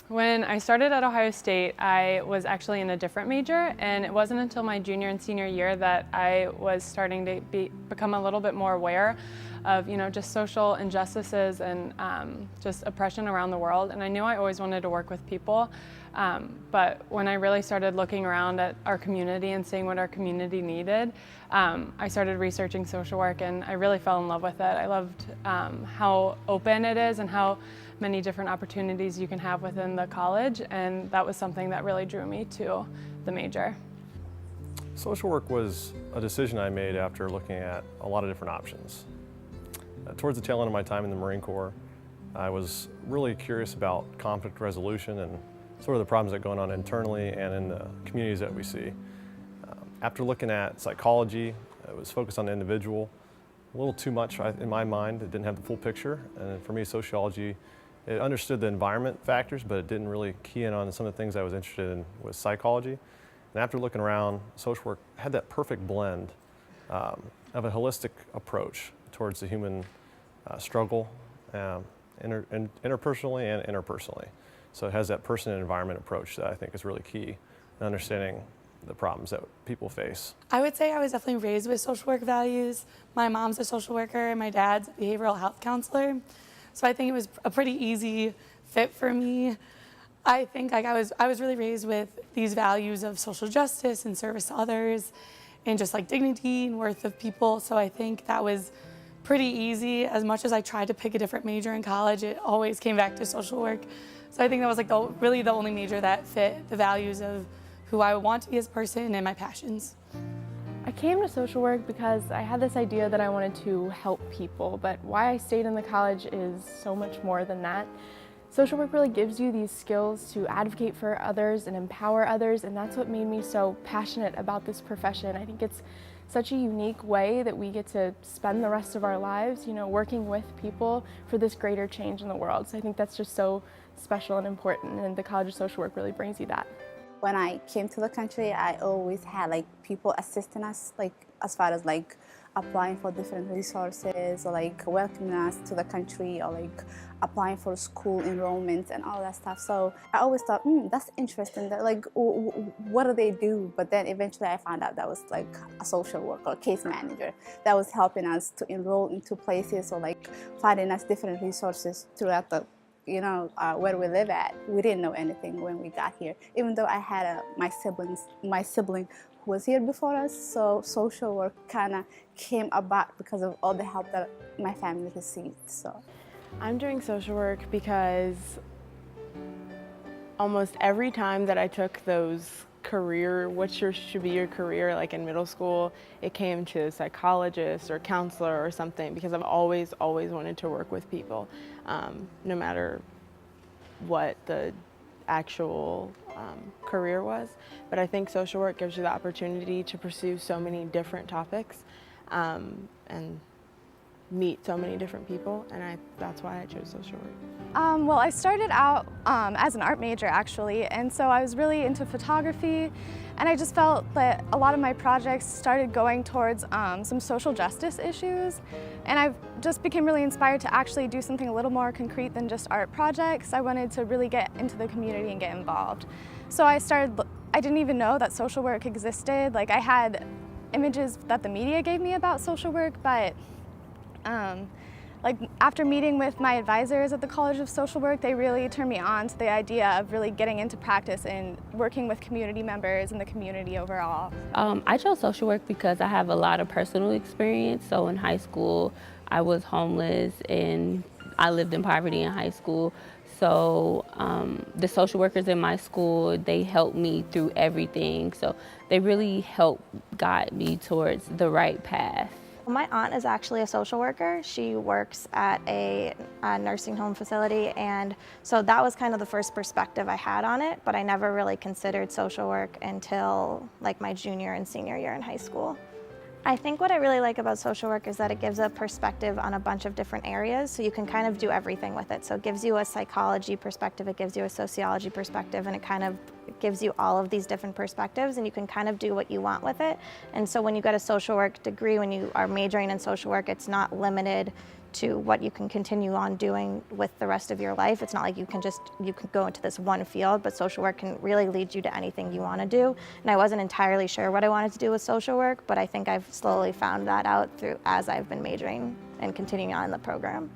When I started at Ohio State, I was actually in a different major, and it wasn't until my junior and senior year that I was starting to become a little bit more aware of, just social injustices and just oppression around the world. And I knew I always wanted to work with people, but when I really started looking around at our community and seeing what our community needed, I started researching social work, and I really fell in love with it. I loved how open it is and how many different opportunities you can have within the college, and that was something that really drew me to the major. Social work was a decision I made after looking at a lot of different options. Towards the tail end of my time in the Marine Corps, I was really curious about conflict resolution and sort of the problems that are going on internally and in the communities that we see. After looking at psychology, it was focused on the individual, a little too much in my mind. It didn't have the full picture, and for me, sociology, it understood the environment factors, but it didn't really key in on some of the things I was interested in with psychology. And after looking around, social work had that perfect blend of a holistic approach towards the human struggle, interpersonally and interpersonally. So it has that person and environment approach that I think is really key in understanding the problems that people face. I would say I was definitely raised with social work values. My mom's a social worker and my dad's a behavioral health counselor. So I think it was a pretty easy fit for me. I think I was really raised with these values of social justice and service to others and just like dignity and worth of people. So I think that was pretty easy. As much as I tried to pick a different major in college, it always came back to social work. So I think that was like really the only major that fit the values of who I want to be as a person and my passions. I came to social work because I had this idea that I wanted to help people, but why I stayed in the college is so much more than that. Social work really gives you these skills to advocate for others and empower others, and that's what made me so passionate about this profession. I think it's such a unique way that we get to spend the rest of our lives, working with people for this greater change in the world. So I think that's just so special and important, and the College of Social Work really brings you that. When I came to the country, I always had people assisting us, as far as applying for different resources, or welcoming us to the country, or applying for school enrollment and all that stuff. So I always thought, that's interesting. That what do they do? But then eventually I found out that was a social worker or case manager that was helping us to enroll into places, or finding us different resources throughout the where we live at. We didn't know anything when we got here, even though I had my sibling who was here before us. So social work kind of came about because of all the help that my family received. So I'm doing social work because almost every time that I took those should be your career, in middle school, it came to psychologist or counselor or something, because I've always wanted to work with people, no matter what the actual career was. But I think social work gives you the opportunity to pursue so many different topics and meet so many different people, and that's why I chose social work. Well, I started out as an art major, actually, and so I was really into photography, and I just felt that a lot of my projects started going towards some social justice issues, and I just became really inspired to actually do something a little more concrete than just art projects. I wanted to really get into the community and get involved. So I didn't even know that social work existed. I had images that the media gave me about social work, but after meeting with my advisors at the College of Social Work, they really turned me on to the idea of really getting into practice and working with community members and the community overall. I chose social work because I have a lot of personal experience. So in high school, I was homeless and I lived in poverty in high school. So the social workers in my school, they helped me through everything. So they really helped guide me towards the right path. My aunt is actually a social worker. She works at a nursing home facility, and so that was kind of the first perspective I had on it, but I never really considered social work until my junior and senior year in high school. I think what I really like about social work is that it gives a perspective on a bunch of different areas, so you can kind of do everything with it. So it gives you a psychology perspective, it gives you a sociology perspective, and it kind of gives you all of these different perspectives, and you can kind of do what you want with it. And so when you get a social work degree, when you are majoring in social work, it's not limited to what you can continue on doing with the rest of your life. It's not like you can go into this one field, but social work can really lead you to anything you want to do. And I wasn't entirely sure what I wanted to do with social work, but I think I've slowly found that out as I've been majoring and continuing on in the program.